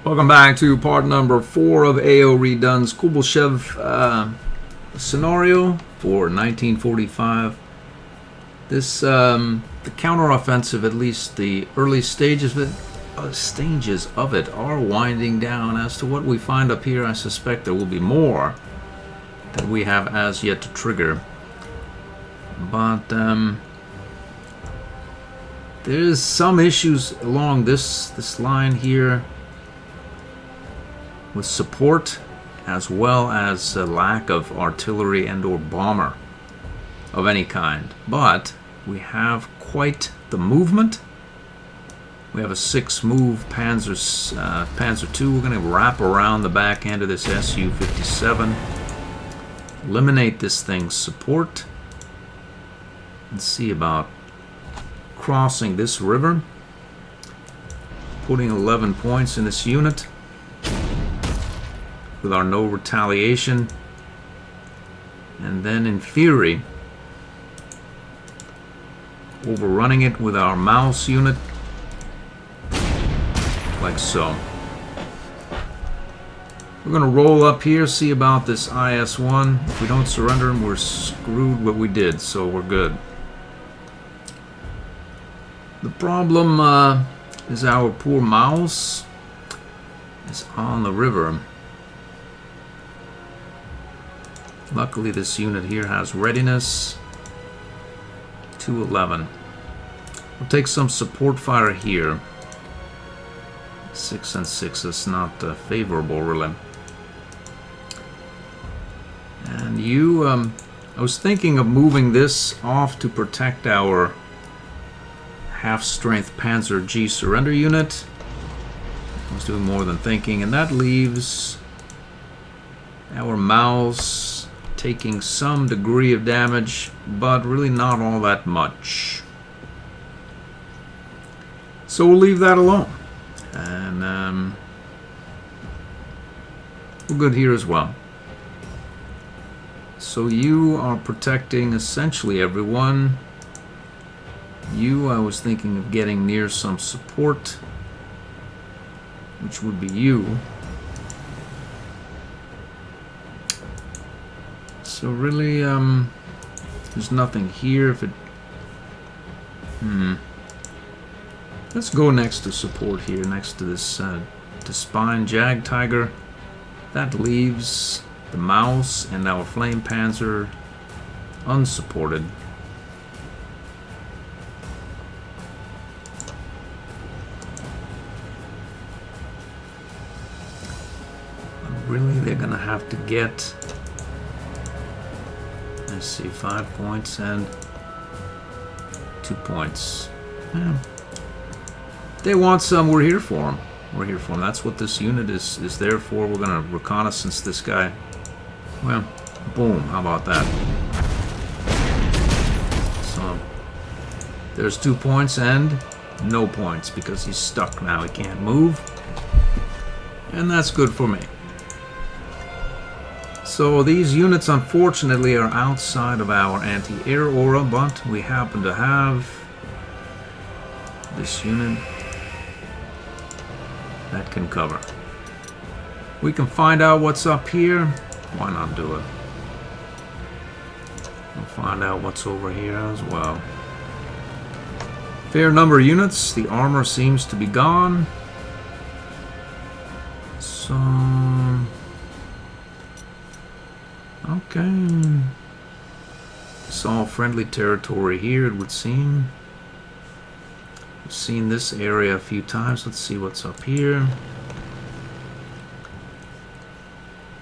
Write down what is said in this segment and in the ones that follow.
Welcome back to part number 4 of A.O. Redone's Kuybyshev scenario for 1945. This the counteroffensive, at least the early stages of it, are winding down. As to what we find up here, I suspect there will be more that we have as yet to trigger. But there's some issues along this line here with support, as well as a lack of artillery and or bomber of any kind. But we have quite the movement. We have a 6-move Panzer II. We're going to wrap around the back end of this Su-57, eliminate this thing's support, and see about crossing this river, putting 11 points in this unit with our no retaliation, and then in theory overrunning it with our mouse unit like so. We're going to roll up here, see about this IS-1. If we don't surrender him, we're screwed what we did, so we're good. The problem is our poor mouse is on the river. Luckily, this unit here has readiness. 211. We'll take some support fire here. 6 and 6 is not favorable, really. And you, I was thinking of moving this off to protect our half-strength Panzer G surrender unit. I was doing more than thinking, and that leaves our mouse taking some degree of damage, but really not all that much. So we'll leave that alone. And we're good here as well. So you are protecting essentially everyone. You, I was thinking of getting near some support, which would be you. So really, there's nothing here. If it, let's go next to support here, next to this to spine Jag Tiger. That leaves the mouse and our flame Panzer unsupported. Really, they're gonna have to get, let's see, 5 points and 2 points. Yeah. They want some, we're here for them. We're here for them. That's what this unit is there for. We're gonna reconnaissance this guy. Well, boom, how about that? So there's 2 points and no points because he's stuck now. He can't move. And that's good for me. So these units, unfortunately, are outside of our anti-air aura, but we happen to have this unit that can cover. We can find out what's up here. Why not do it? We'll find out what's over here as well. Fair number of units. The armor seems to be gone. So okay. It's all friendly territory here, it would seem. We've seen this area a few times. Let's see what's up here.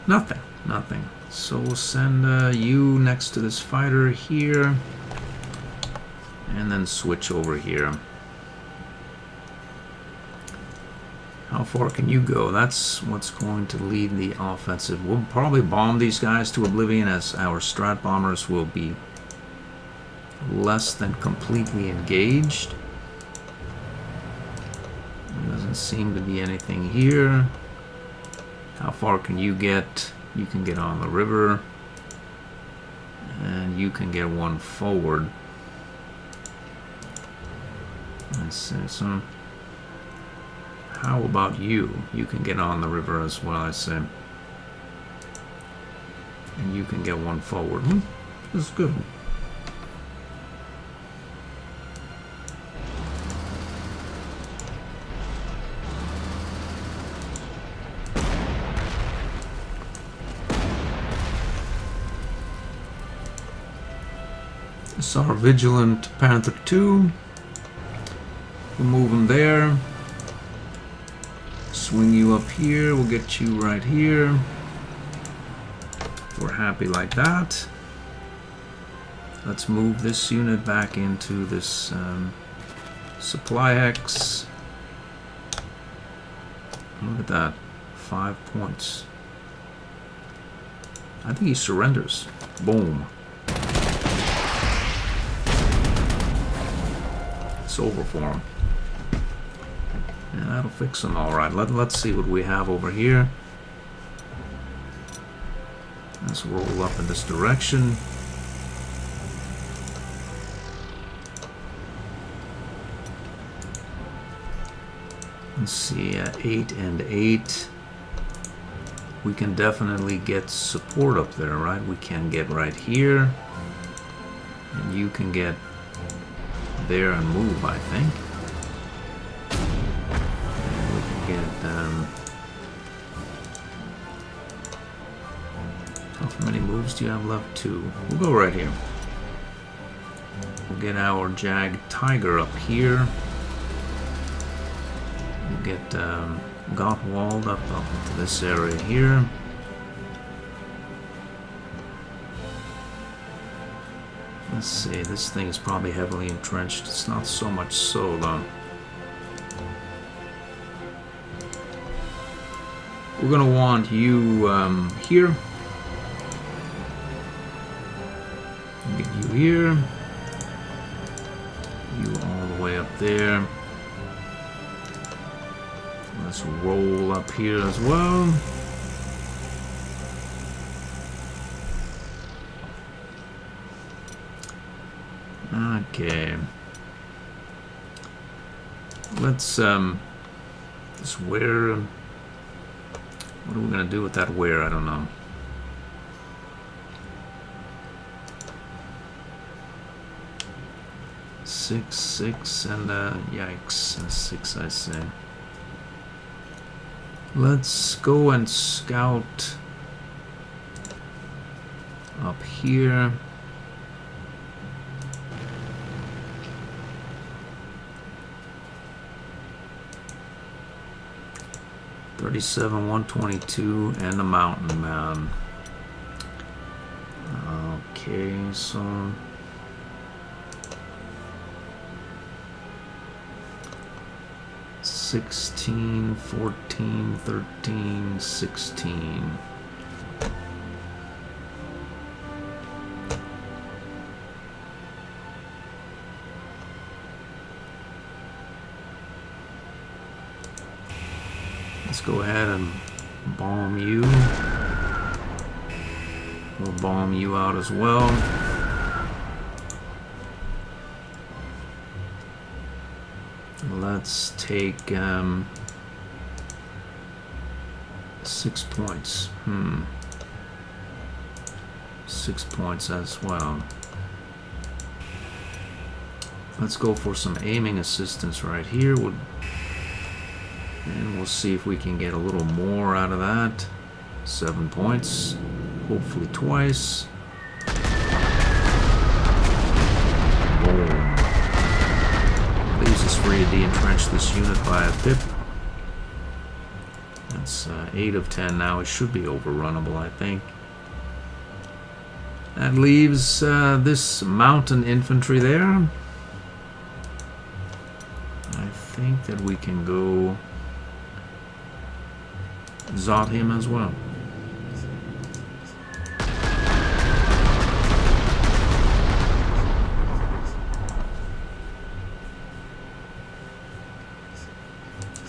Nothing. Nothing. So we'll send you next to this fighter here. And then switch over here. How far can you go? That's what's going to lead the offensive. We'll probably bomb these guys to oblivion, as our strat bombers will be less than completely engaged. There doesn't seem to be anything here. How far can you get? You can get on the river. And you can get one forward. Let's see, so How about you? You can get on the river as well, I say. And you can get one forward. This is good. This is our Vigilant Panther 2. We'll move him there. Swing you up here. We'll get you right here. We're happy like that. Let's move this unit back into this supply X. Look at that. 5 points. I think he surrenders. Boom. It's over for him. And that'll fix him all right. Let's see what we have over here. Let's roll up in this direction. Let's see, 8 and 8. We can definitely get support up there, right? We can get right here. And you can get there and move, I think. And we can get how many moves do you have left? 2. We'll go right here. We'll get our Jag Tiger up here. We'll get Gottwald up into this area here. Let's see, this thing is probably heavily entrenched. It's not so much so, though. We're gonna want you here. Get you here. You all the way up there. Let's roll up here as well. Okay. Let's this wear. What are we gonna do with that wear? I don't know. Six, and yikes, 6, I say. Let's go and scout up here. $37, $122, and a mountain man. Okay, so 16, 14, 13, 16. Let's go ahead and bomb you. We'll bomb you out as well. Let's take 6 points. 6 points as well. Let's go for some aiming assistance right here. And we'll see if we can get a little more out of that. 7 points. Hopefully twice. Boom. Leaves us free to de-entrench this unit by a pip. That's 8 of 10 now. It should be overrunnable, I think. That leaves this mountain infantry there. I think that we can go Zot him as well.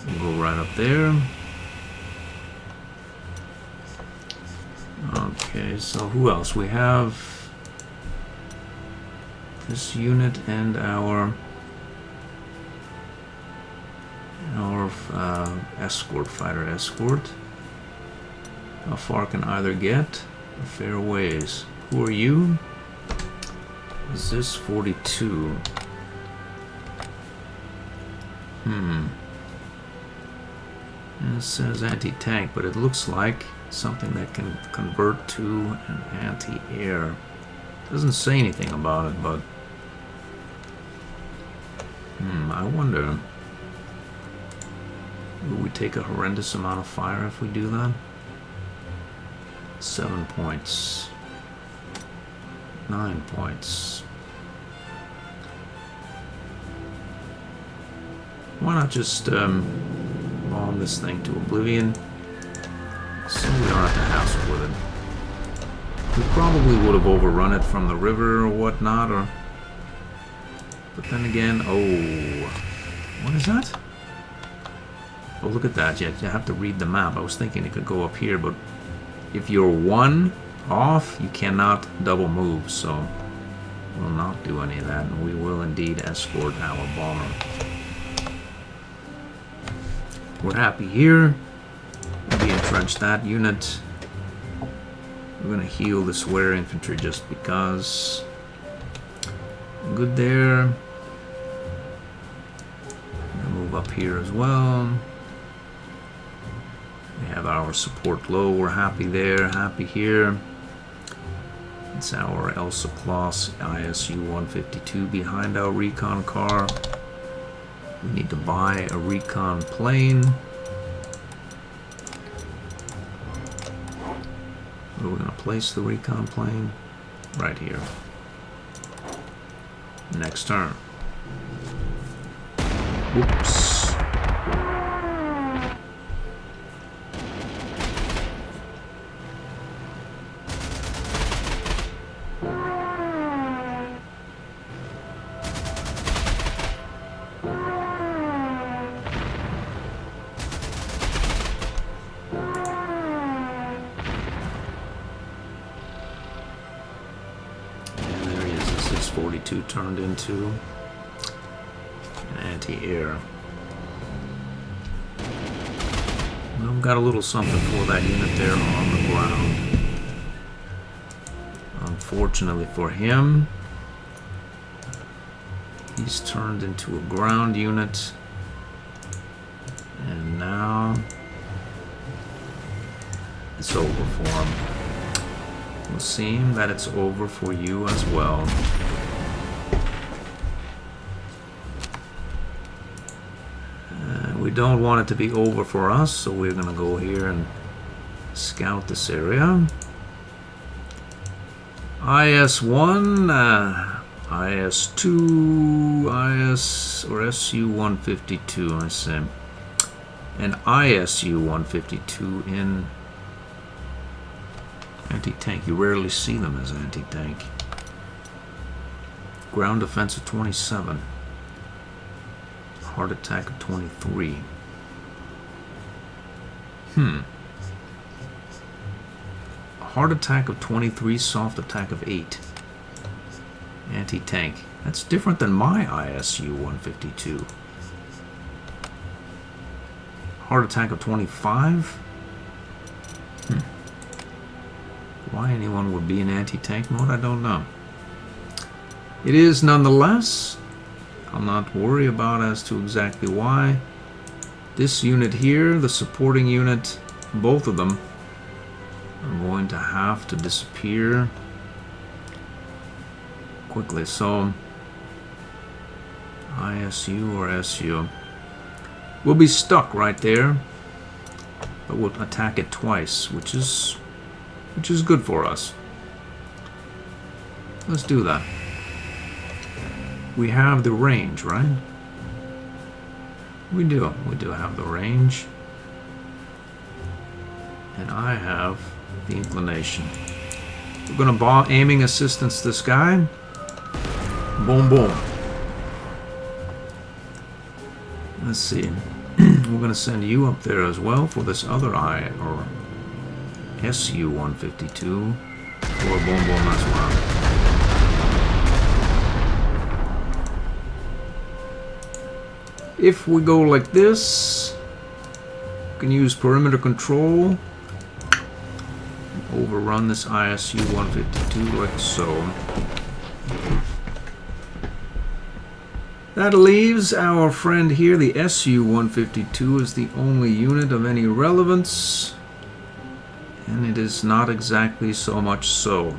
We'll go right up there. Okay, so who else? We have this unit and our Escort, fighter escort. How far can either get? A fair ways. Who are you? Is this 42? It says anti-tank, but it looks like something that can convert to an anti-air. Doesn't say anything about it, but I wonder, will we take a horrendous amount of fire if we do that? 7 points. 9 points. Why not just bomb this thing to oblivion so we don't have to hassle with it? We probably would have overrun it from the river or whatnot, or... But then again, oh... What is that? Oh, look at that. You have to read the map. I was thinking it could go up here, but if you're one off, you cannot double move, so we'll not do any of that, and we will indeed escort our bomber. We're happy here. We entrench that unit. We're going to heal the swear infantry just because. Good there. Move up here as well. We have our support low. We're happy there. Happy here. It's our Elsa Class ISU 152 behind our recon car. We need to buy a recon plane. Where are we going to place the recon plane? Right here. Next turn. Whoops. Turned into an anti-air. Well, we've got a little something for that unit there on the ground. Unfortunately for him, he's turned into a ground unit, and now it's over for him. It will seem that it's over for you as well. We don't want it to be over for us, so we're going to go here and scout this area. IS-1, IS-2, IS or SU-152, I say. And ISU-152 in anti-tank. You rarely see them as anti-tank. Ground defense of 27. Hard attack of 23. Hard attack of 23, soft attack of 8. Anti-tank. That's different than my ISU 152. Hard attack of 25. Why anyone would be in anti-tank mode, I don't know. It is nonetheless. I'll not worry about as to exactly why. This unit here, the supporting unit, both of them are going to have to disappear quickly. So ISU or SU, we'll be stuck right there, but we'll attack it twice, which is good for us. Let's do that. We have the range, right? We do have the range. And I have the inclination. We're going to aiming assistance this guy. Boom, boom. Let's see. We're going to send you up there as well for this other SU-152 for a boom, boom as well. If we go like this, can use perimeter control. Overrun this ISU-152 like so. That leaves our friend here, the SU-152, as the only unit of any relevance. And it is not exactly so much so.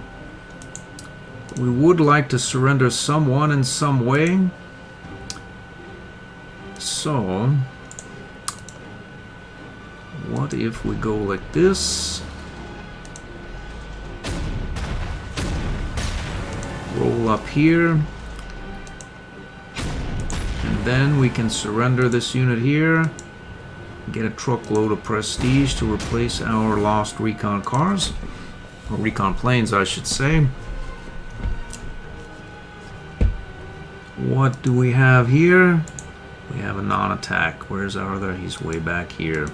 We would like to surrender someone in some way. So, what if we go like this? Roll up here. And then we can surrender this unit here. Get a truckload of prestige to replace our lost recon cars. Or recon planes, I should say. What do we have here? We have a non-attack. Where's our other? He's way back here.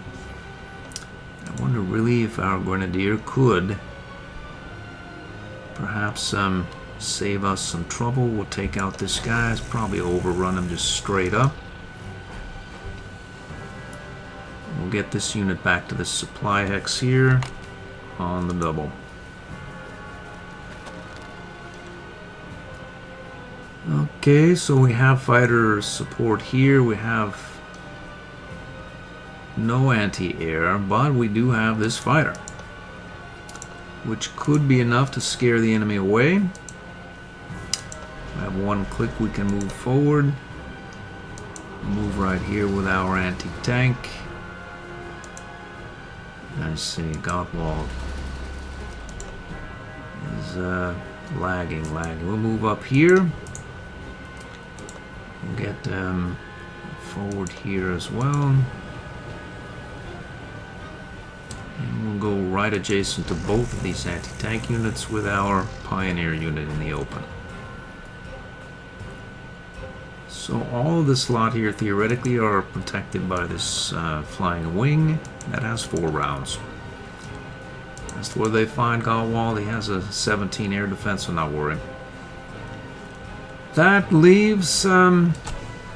I wonder really if our grenadier could perhaps save us some trouble. We'll take out this guy. It's probably overrun him just straight up. We'll get this unit back to the supply hex here on the double. Okay, so we have fighter support here. We have no anti-air, but we do have this fighter, which could be enough to scare the enemy away. We have one click, we can move forward. Move right here with our anti-tank. I see, Gottwald is lagging. We'll move up here. We'll get forward here as well. And we'll go right adjacent to both of these anti-tank units with our Pioneer unit in the open. So all of this lot here theoretically are protected by this flying wing that has 4 rounds. As to where they find Gottwald, he has a 17 air defense, so not worry. That leaves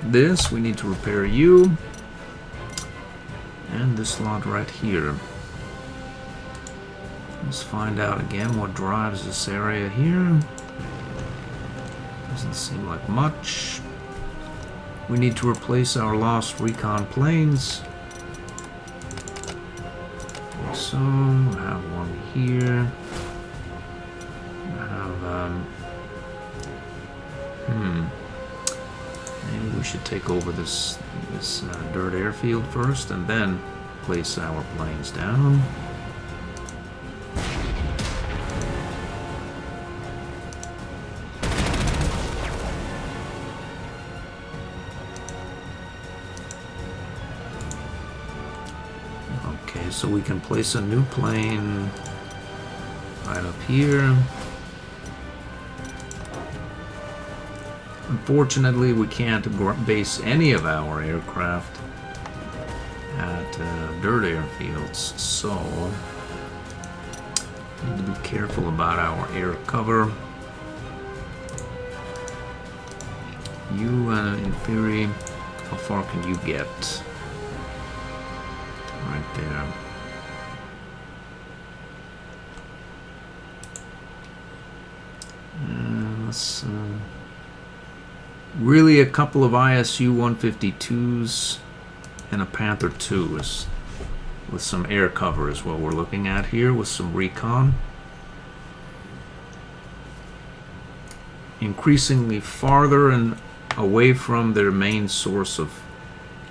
this. We need to repair you. And this lot right here. Let's find out again what drives this area here. Doesn't seem like much. We need to replace our lost recon planes. So, we'll have one here. We'll have, maybe we should take over this dirt airfield first and then place our planes down. Okay, so we can place a new plane right up here. Unfortunately, we can't base any of our aircraft at dirt airfields, so we need to be careful about our air cover. You, in theory, how far can you get? Right there. Let's really a couple of ISU 152s and a Panther 2 with some air cover is what we're looking at here, with some recon. Increasingly farther and away from their main source of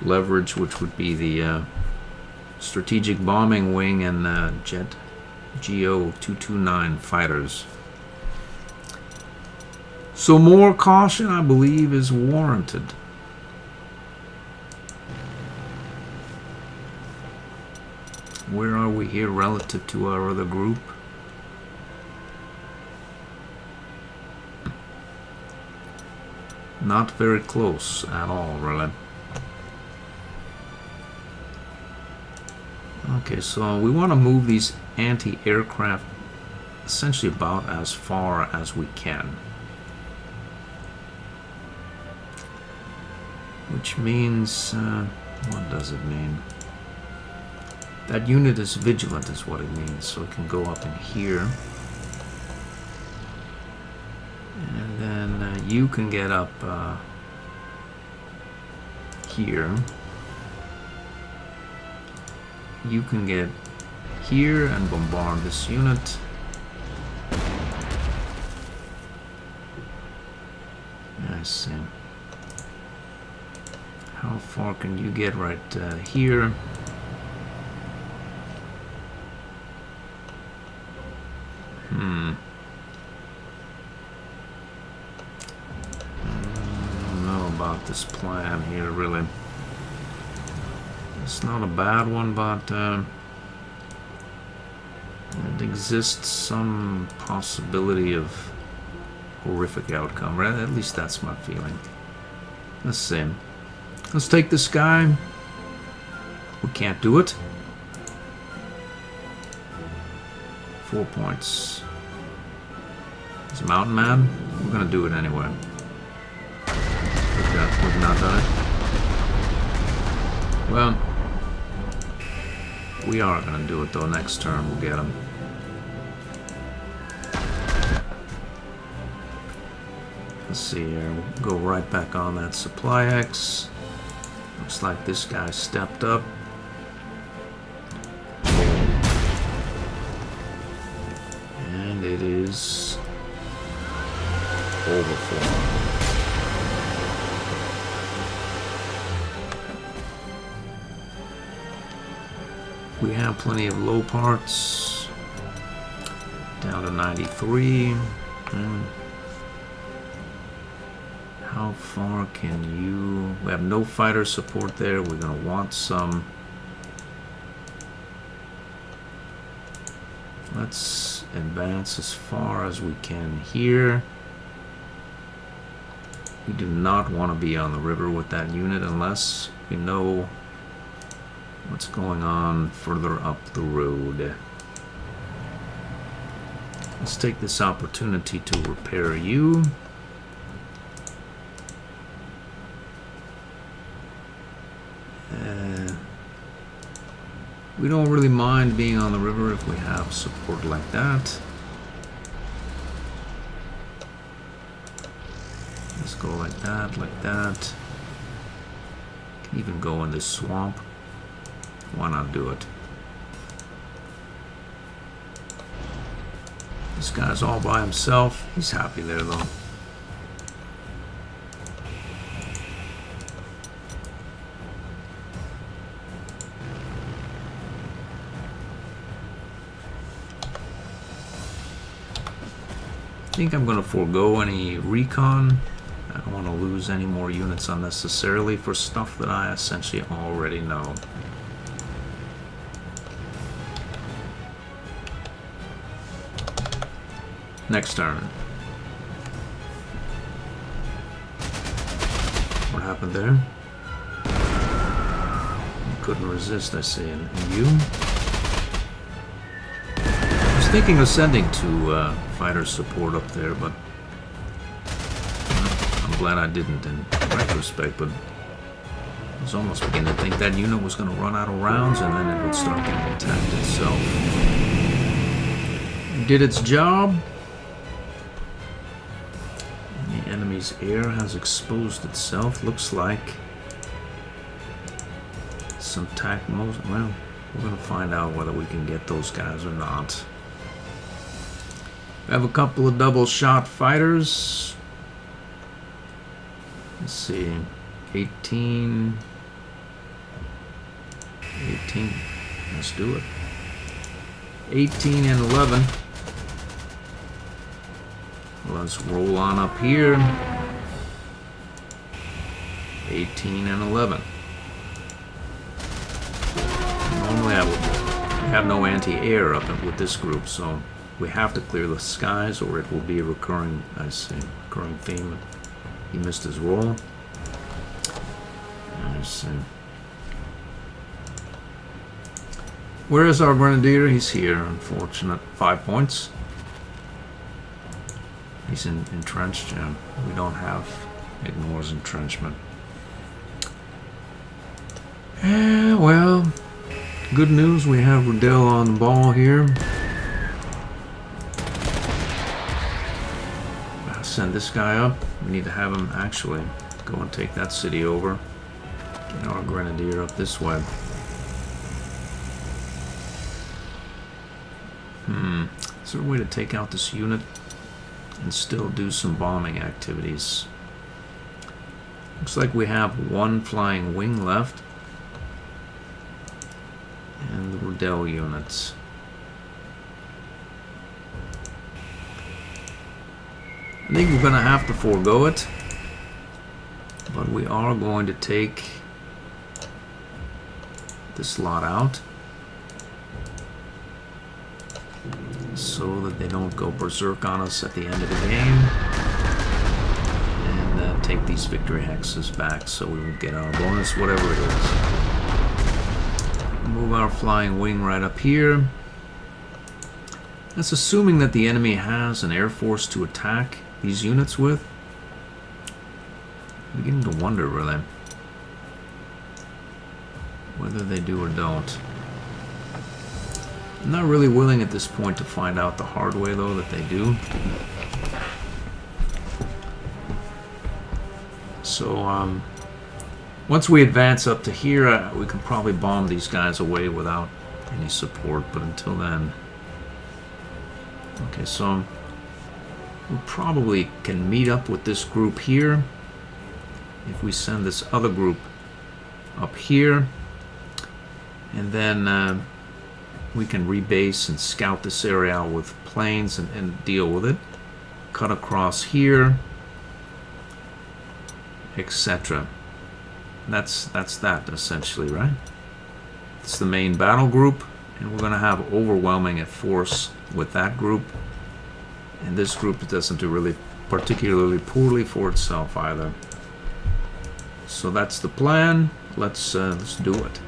leverage, which would be the strategic bombing wing and jet GO-229 fighters. So more caution, I believe, is warranted. Where are we here relative to our other group? Not very close at all, really. Okay, so we want to move these anti-aircraft essentially about as far as we can. Which means, what does it mean? That unit is vigilant is what it means, so it can go up in here. And then you can get up here. You can get here and bombard this unit. I see. How far can you get right here? I don't know about this plan here, really. It's not a bad one, but it exists some possibility of horrific outcome. Right? At least that's my feeling. Let's see. Let's take this guy. We can't do it. 4 points. He's a mountain man. We're gonna do it anyway. We've not done it. Well, we are gonna do it though. Next turn we'll get him. Let's see here. We'll go right back on that supply X. Looks like this guy stepped up. And it is over for him. We have plenty of low parts. Down to 93. How far can you... We have no fighter support there. We're going to want some. Let's advance as far as we can here. We do not want to be on the river with that unit unless we know what's going on further up the road. Let's take this opportunity to repair you. We don't really mind being on the river if we have support like that. Let's go like that, like that. Can even go in this swamp. Why not do it? This guy's all by himself. He's happy there though. I think I'm going to forego any recon. I don't want to lose any more units unnecessarily for stuff that I essentially already know. Next turn. What happened there? You couldn't resist, I see. And you? I was thinking of sending two fighter support up there, but I'm glad I didn't in retrospect, but I was almost beginning to think that unit was going to run out of rounds and then it would start getting attacked itself. It did its job. The enemy's air has exposed itself. Looks like some tac most. Well, we're going to find out whether we can get those guys or not. We have a couple of double shot fighters. Let's see. 18. Let's do it. 18 and 11. Let's roll on up here. 18 and 11. Normally I would have no anti-air up with this group, so we have to clear the skies or it will be a recurring, I see, recurring theme. He missed his roll. I see. Where is our grenadier? He's here. Unfortunate. 5 points. He's entrenched. Yeah. We don't have ignores entrenchment. Well, good news, we have Redone on the ball here. I'll send this guy up. We need to have him actually go and take that city over. Get our grenadier up this way. Is there a way to take out this unit and still do some bombing activities? Looks like we have one flying wing left. And the Redone units. I think we're going to have to forego it. But we are going to take this lot out. So that they don't go berserk on us at the end of the game. And take these victory hexes back so we will get our bonus, whatever it is. Move our flying wing right up here. That's assuming that the enemy has an air force to attack these units with. I'm beginning to wonder, really, whether they do or don't. I'm not really willing at this point to find out the hard way, though, that they do. So, once we advance up to here, we can probably bomb these guys away without any support, but until then... Okay, so we probably can meet up with this group here. If we send this other group up here, and then we can rebase and scout this area out with planes and deal with it. Cut across here, etc. That's that essentially, right? It's the main battle group, and we're going to have overwhelming force with that group. And this group doesn't do really particularly poorly for itself either. So that's the plan. Let's do it.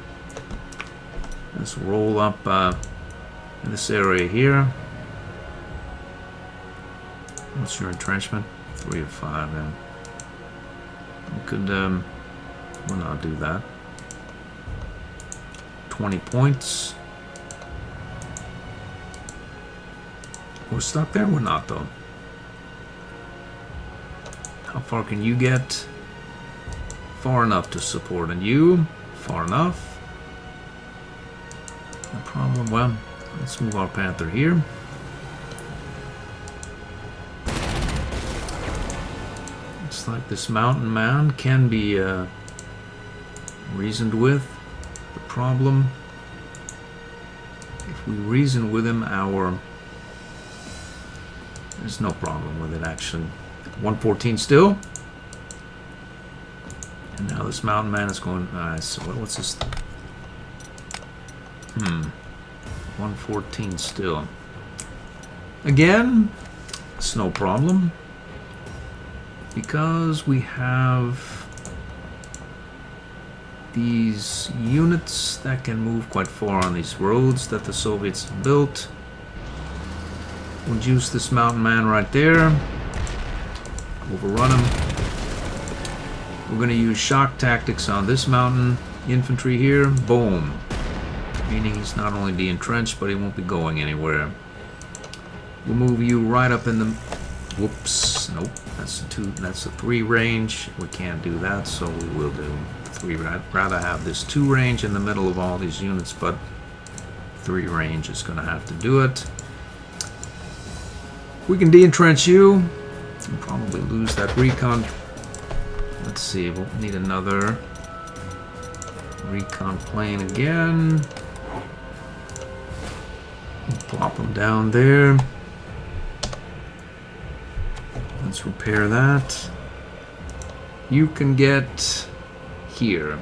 Let's roll up in this area here. What's your entrenchment? 3 of 5. Yeah. We could. We'll not do that. 20 points. We're stuck there? We're not, though. How far can you get? Far enough to support. And you? Far enough. No problem. Well, let's move our Panther here. Looks like this mountain man can be reasoned with. The problem, if we reason with him, there's no problem with it actually. 114 still. And now this mountain man is going, so what's this? 114 still. Again, it's no problem. Because we have these units that can move quite far on these roads that the Soviets have built. We'll juice this mountain man right there. Overrun him. We're going to use shock tactics on this mountain infantry here. Boom. Meaning he's not only de-entrenched, but he won't be going anywhere. We'll move you right up in the... Whoops. Nope. That's a 3 range. We can't do that, so we will do 3. I'd rather have this 2 range in the middle of all these units, but 3 range is going to have to do it. We can de-entrench you. We'll probably lose that recon. Let's see. We'll need another recon plane again. We'll plop them down there. Let's repair that. You can get here.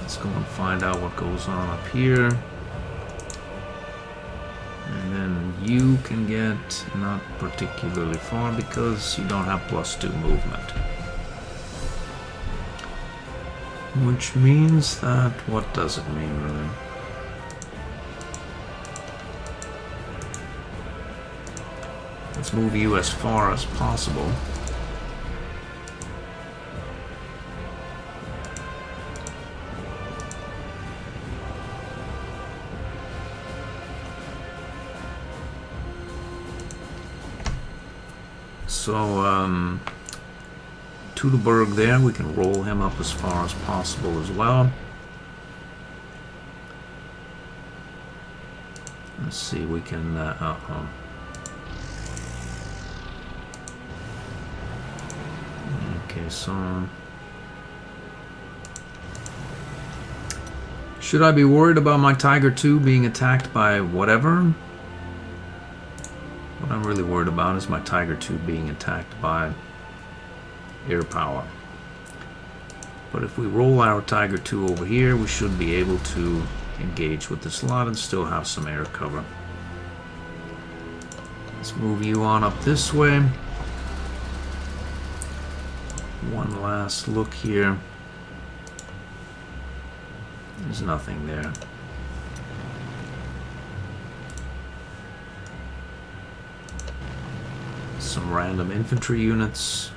Let's go and find out what goes on up here. And then you can get not particularly far because you don't have +2 movement. Which means that, what does it mean really? Let's move you as far as possible. So, Teutoburg there, we can roll him up as far as possible as well. Let's see, we can, Okay, so... Should I be worried about my Tiger II being attacked by whatever? What I'm really worried about is my Tiger II being attacked by air power. But if we roll our Tiger II over here, we should be able to engage with this lot and still have some air cover. Let's move you on up this way. One last look here. There's nothing there. Some random infantry units.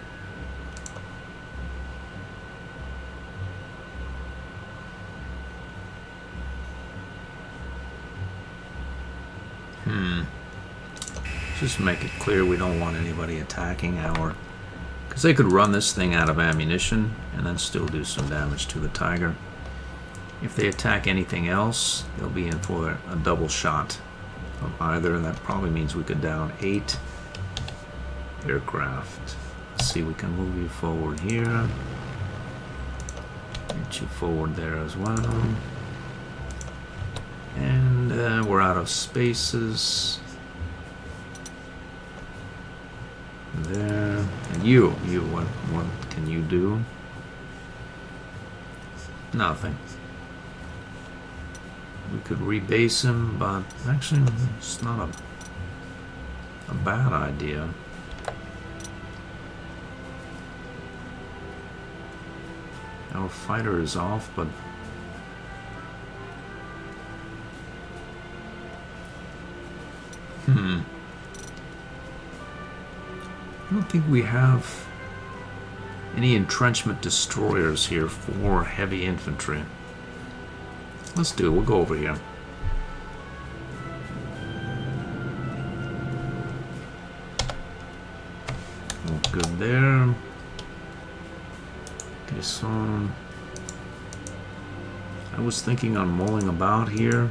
Just make it clear we don't want anybody attacking our... Because they could run this thing out of ammunition and then still do some damage to the Tiger. If they attack anything else, they'll be in for a double shot of either, and that probably means we could down 8 aircraft. Let's see, we can move you forward here. Get you forward there as well. And we're out of spaces. There. And you, what can you do? Nothing. We could rebase him, but actually it's not a bad idea. Our fighter is off, but I don't think we have any entrenchment destroyers here for heavy infantry. Let's do it. We'll go over here. All good there. Okay, so I was thinking on mulling about here.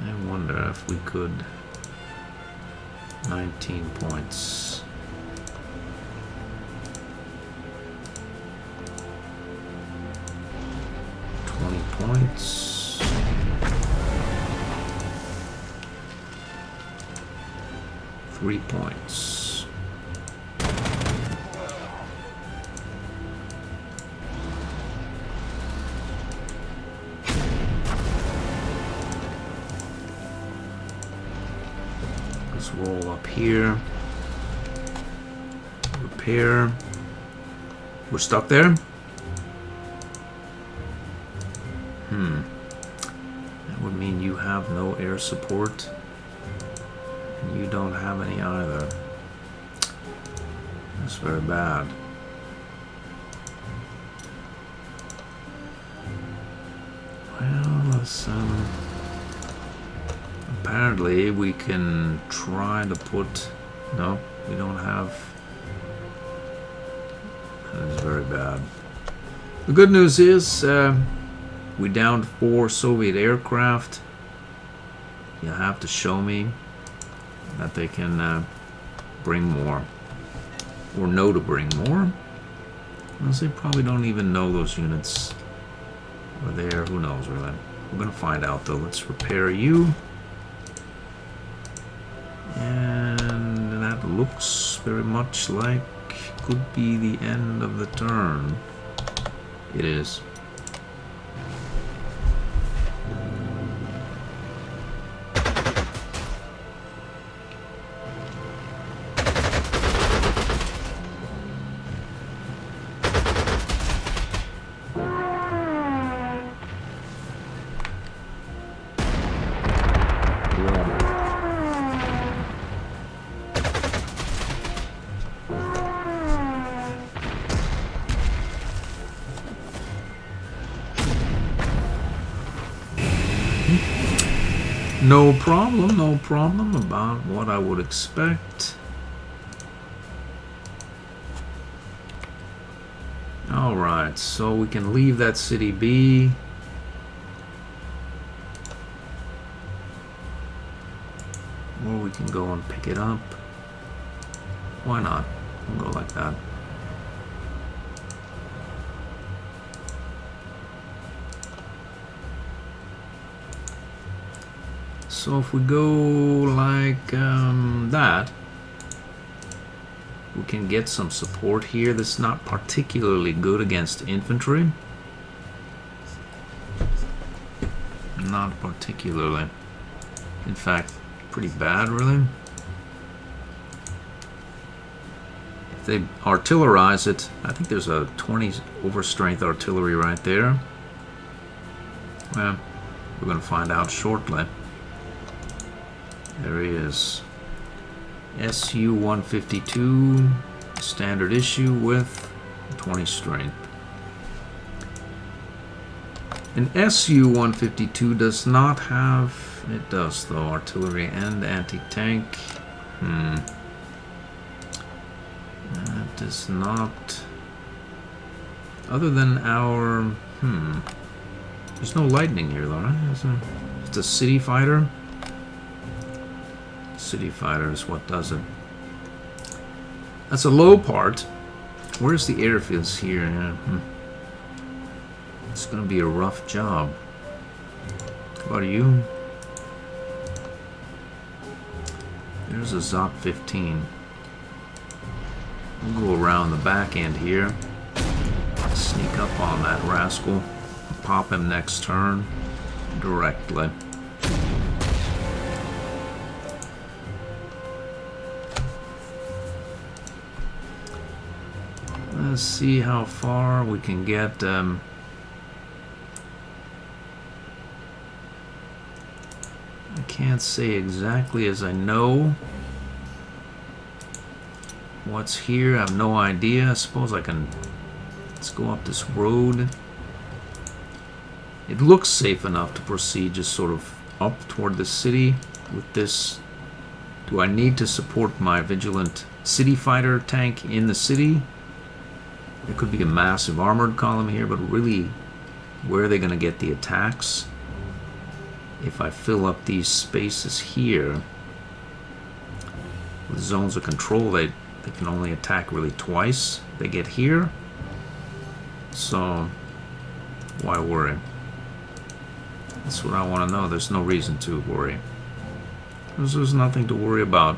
I wonder if we could 19 points. Points. 3 points. Let's roll up here. Repair. We're stuck there? That would mean you have no air support, and you don't have any either. That's very bad. Well, let's, apparently we can try to put... No, we don't have... That is very bad. The good news is... we downed 4 Soviet aircraft. You have to show me that they can bring more. Or know to bring more. Unless they probably don't even know those units are there. Who knows, really. We're going to find out, though. Let's repair you. And that looks very much like could be the end of the turn. It is. No problem about what I would expect. Alright, so we can leave that city be. Or we can go and pick it up. Why not? We'll go like that. So if we go like that, we can get some support here. This is not particularly good against infantry. Not particularly. In fact, pretty bad, really. If they artillerize it, I think there's a 20 overstrength artillery right there. Well, we're going to find out shortly. There he is. SU-152, standard issue with 20 strength. An SU-152 does not have, it does though, artillery and anti-tank. That does not, other than our, there's no lightning here though, right? It's a city fighter. City fighter is what does it. That's a low part. Where's the airfields here? Yeah. It's gonna be a rough job. How about you? There's a Zop 15. We'll go around the back end here. Sneak up on that rascal. Pop him next turn directly. Let's see how far we can get. I can't say exactly as I know what's here. I have no idea. I suppose I can. Let's go up this road. It looks safe enough to proceed just sort of up toward the city with this. Do I need to support my vigilant city fighter tank in the city? There could be a massive armored column here, but really, where are they going to get the attacks? If I fill up these spaces here with zones of control, they can only attack really twice. They get here, so why worry? That's what I want to know. There's no reason to worry. There's nothing to worry about.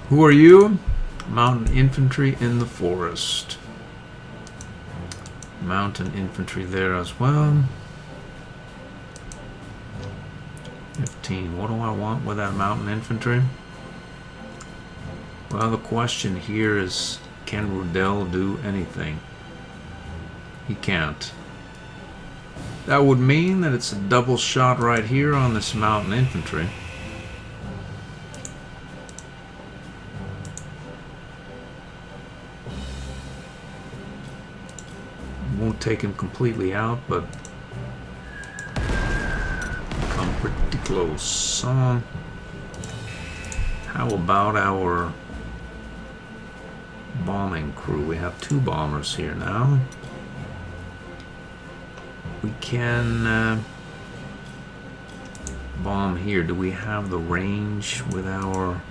Who are you? Mountain infantry in the forest. Mountain infantry there as well. 15. What do I want with that mountain infantry? Well, the question here is, can Redone do anything? He can't. That would mean that it's a double shot right here on this mountain infantry. Won't take him completely out, but come pretty close. How about our bombing crew? We have 2 bombers here now. We can bomb here. Do we have the range with our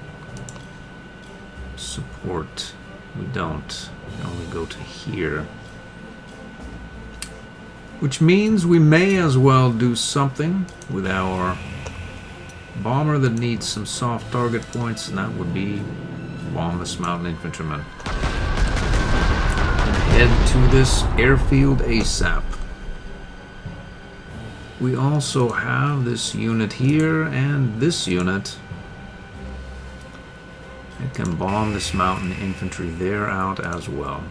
support? We don't. We can only go to here. Which means we may as well do something with our bomber that needs some soft target points, and that would be bomb this mountain infantryman. And head to this airfield ASAP. We also have this unit here and this unit. It can bomb this mountain infantry there out as well.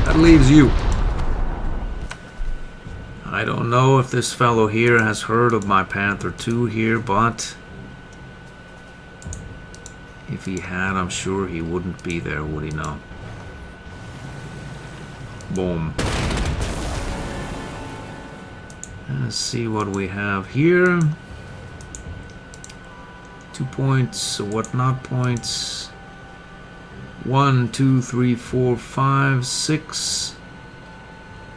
That leaves you. I don't know if this fellow here has heard of my Panther II here, but If he had, I'm sure he wouldn't be there, would he now? Boom. Let's see what we have here. 2 points, what not points? 1, 2, 3, 4, 5, 6.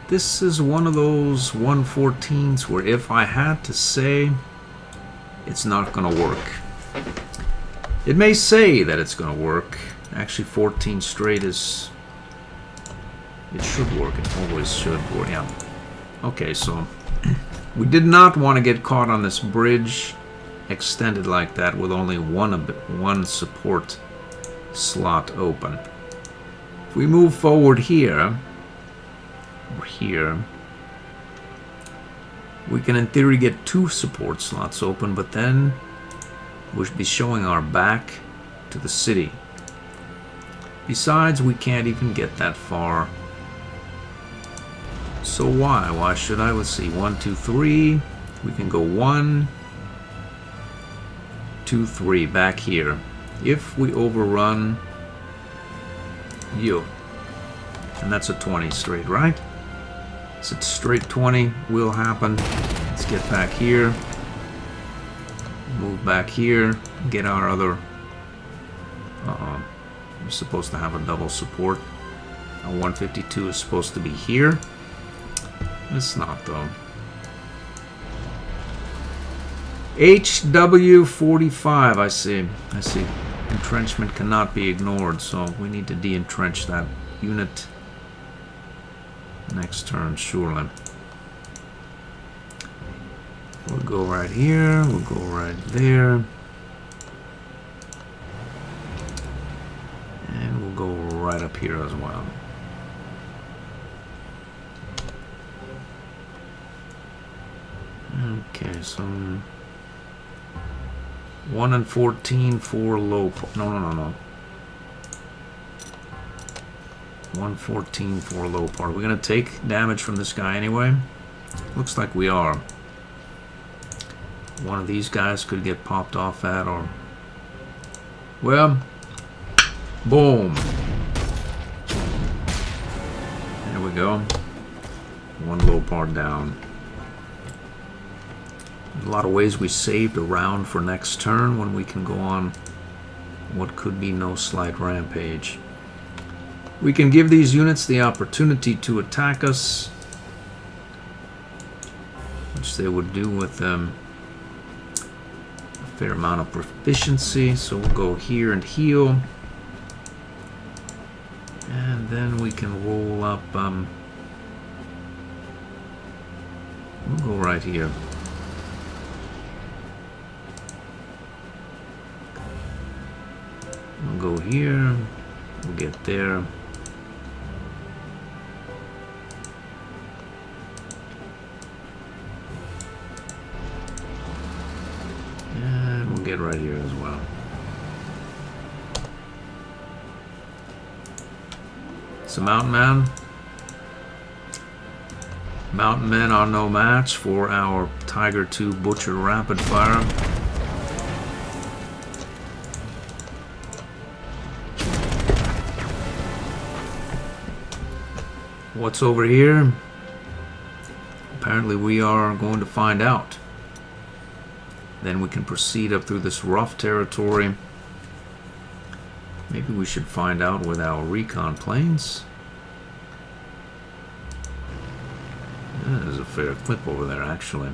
This is one of those 114s where if I had to say, it's not going to work. It may say that it's going to work. Actually, 14 straight is... It should work. It always should work. Yeah. Okay, so we did not want to get caught on this bridge extended like that with only one support slot open. If we move forward here, or here, we can in theory get 2 support slots open, but then we should be showing our back to the city. Besides, we can't even get that far. So why? Why should I? Let's see. 1, 2, 3. We can go 1, 2, 3 back here. If we overrun you, and that's a 20 straight, right? So it's straight 20 will happen. Let's get back here. Move back here. Get our other... We're supposed to have a double support. Our 152 is supposed to be here. It's not, though. HW45, I see. I see. Entrenchment cannot be ignored, so we need to de-entrench that unit next turn, surely. We'll go right here, we'll go right there. And we'll go right up here as well. Okay, so 1 and 14 for low. No. 114 for low part. We're gonna take damage from this guy anyway. Looks like we are. One of these guys could get popped off at, or well, boom. There we go. 1 low part down. There's a lot of ways we saved a round for next turn when we can go on what could be no slight rampage. We can give these units the opportunity to attack us, which they would do with a fair amount of proficiency. So we'll go here and heal, and then we can roll up. We'll go right here. We'll go here. We'll get there. And we'll get right here as well. So Mountain Man. Mountain Men are no match for our Tiger II Butcher Rapid Fire. What's over here? Apparently we are going to find out. Then we can proceed up through this rough territory. Maybe we should find out with our recon planes. There's a fair clip over there, actually.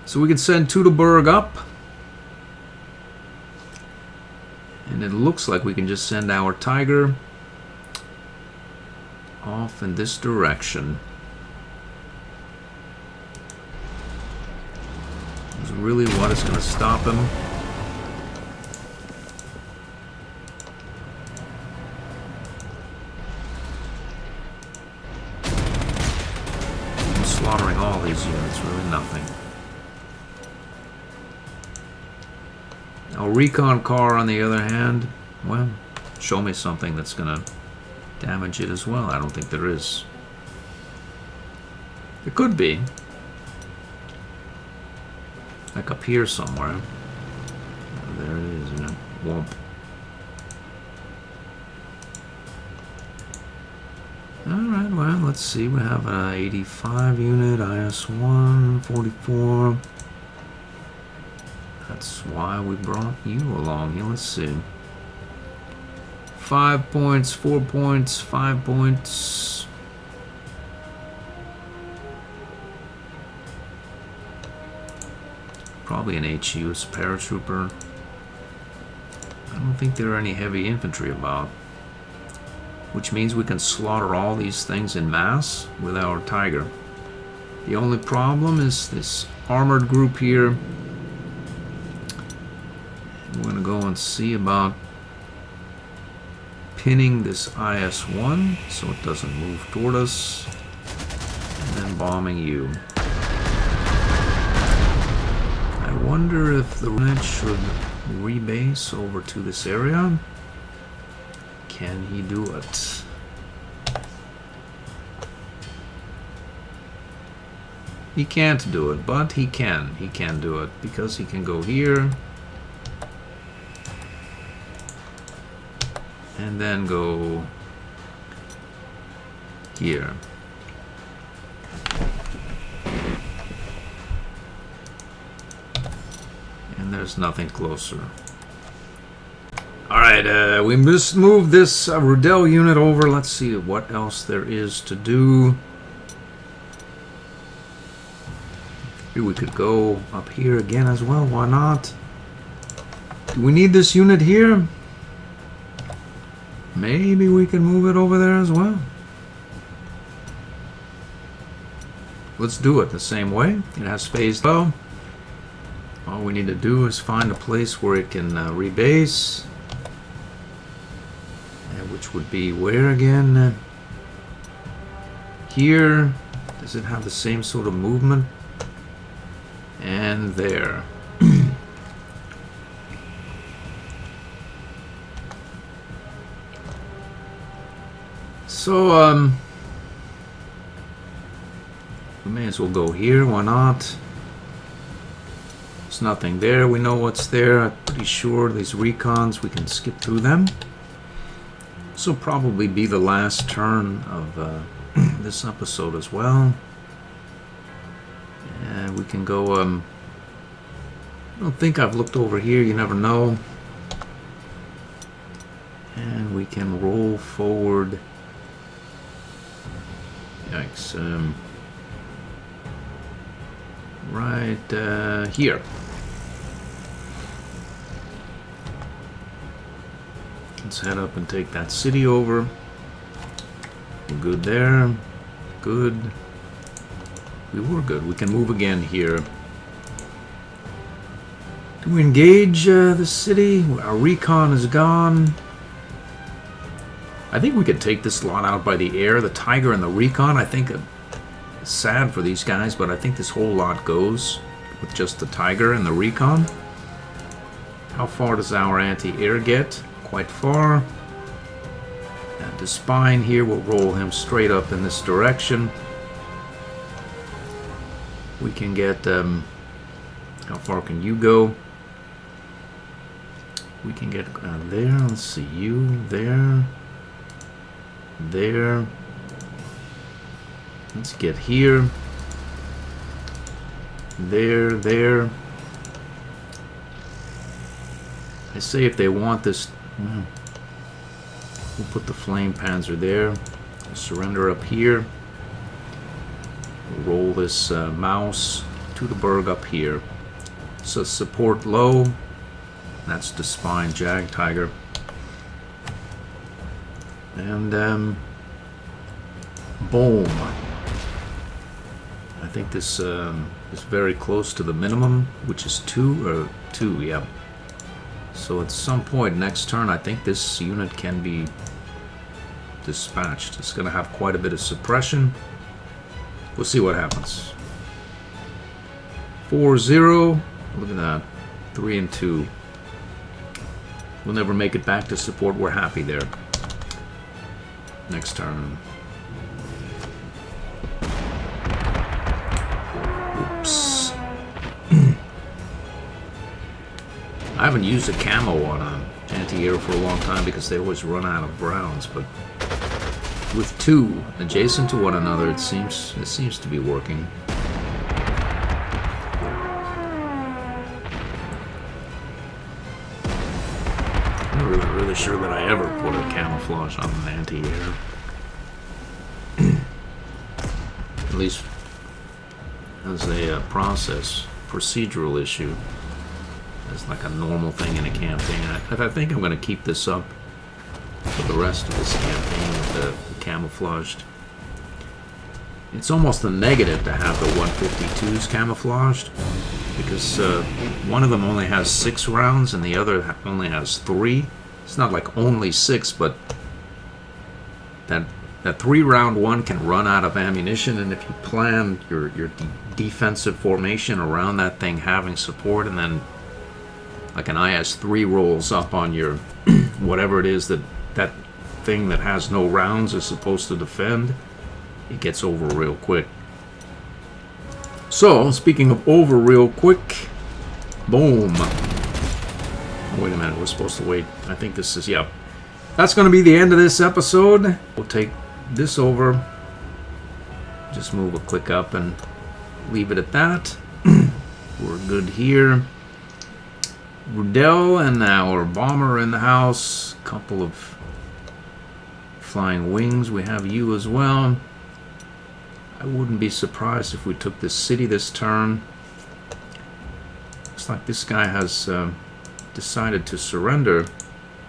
So we can send Teutoburg up. And it looks like we can just send our Tiger off in this direction. Is really what is going to stop him. I'm slaughtering all these units, really nothing. A recon car, on the other hand, well, show me something that's going to damage it as well. I don't think there is. It could be. Like up here somewhere. There it is, isn't it? Womp. Alright, well, let's see. We have an 85 unit, IS-1, 44. That's why we brought you along here. Let's see. 5 points, 4 points, 5 points. Probably an HU, paratrooper. I don't think there are any heavy infantry about. Which means we can slaughter all these things in mass with our Tiger. The only problem is this armored group here. We're going to go and see about pinning this IS-1 so it doesn't move toward us, and then bombing you. I wonder if the unit should rebase over to this area. Can he do it? He can't do it, but he can. He can do it because he can go here and then go here. And there's nothing closer. Alright, we must move this Redone unit over. Let's see what else there is to do. Here we could go up here again as well. Why not? Do we need this unit here? Maybe we can move it over there as well. Let's do it the same way. It has phased low. All we need to do is find a place where it can rebase. Which would be where again? Here. Does it have the same sort of movement? And there. So, we may as well go here. Why not? There's nothing there. We know what's there. I'm pretty sure these recons, we can skip through them. This will probably be the last turn of this episode as well. And we can go, I don't think I've looked over here, you never know. And we can roll forward. Yikes. Right here. Let's head up and take that city over. We're good there. Good. We were good. We can move again here. Do we engage the city? Our recon is gone. I think we could take this lot out by the air. The Tiger and the recon. I think it's sad for these guys, but I think this whole lot goes with just the Tiger and the recon. How far does our anti-air get? Quite far. And the spine here will roll him straight up in this direction. We can get, how far can you go? We can get there. Let's see, you there. There. Let's get here. There. I say if they want this, we'll put the flame Panzer there. We'll surrender up here. We'll roll this mouse to the berg up here. So support low. That's the spine Jag Tiger. And boom. I think this is very close to the minimum, which is 2, yeah. So at some point next turn, I think this unit can be dispatched. It's going to have quite a bit of suppression. We'll see what happens. 4-0. Look at that. 3 and 2. We'll never make it back to support. We're happy there. Next turn. Oops. haven't used a camo on an anti-air for a long time because they always run out of rounds, but with two adjacent to one another, it seems to be working. I'm not really sure that I ever put a camouflage on an anti-air. At least as a procedural issue. As like a normal thing in a campaign. I think I'm going to keep this up for the rest of this campaign with the camouflaged. It's almost a negative to have the 152s camouflaged because one of them only has 6 rounds and the other only has 3. It's not like only 6, but that 3-round one can run out of ammunition, and if you plan your defensive formation around that thing having support, and then like an IS-3 rolls up on your whatever it is that thing that has no rounds is supposed to defend, it gets over real quick. So, speaking of over real quick, boom. Oh, wait a minute, we're supposed to wait. I think this is, yeah. That's going to be the end of this episode. We'll take this over. Just move a click up and leave it at that. We're good here. Redone and our bomber in the house. Couple of flying wings. We have you as well. I wouldn't be surprised if we took this city this turn. Looks like this guy has decided to surrender,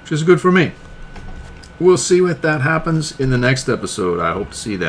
which is good for me. We'll see what that happens in the next episode. I hope to see that.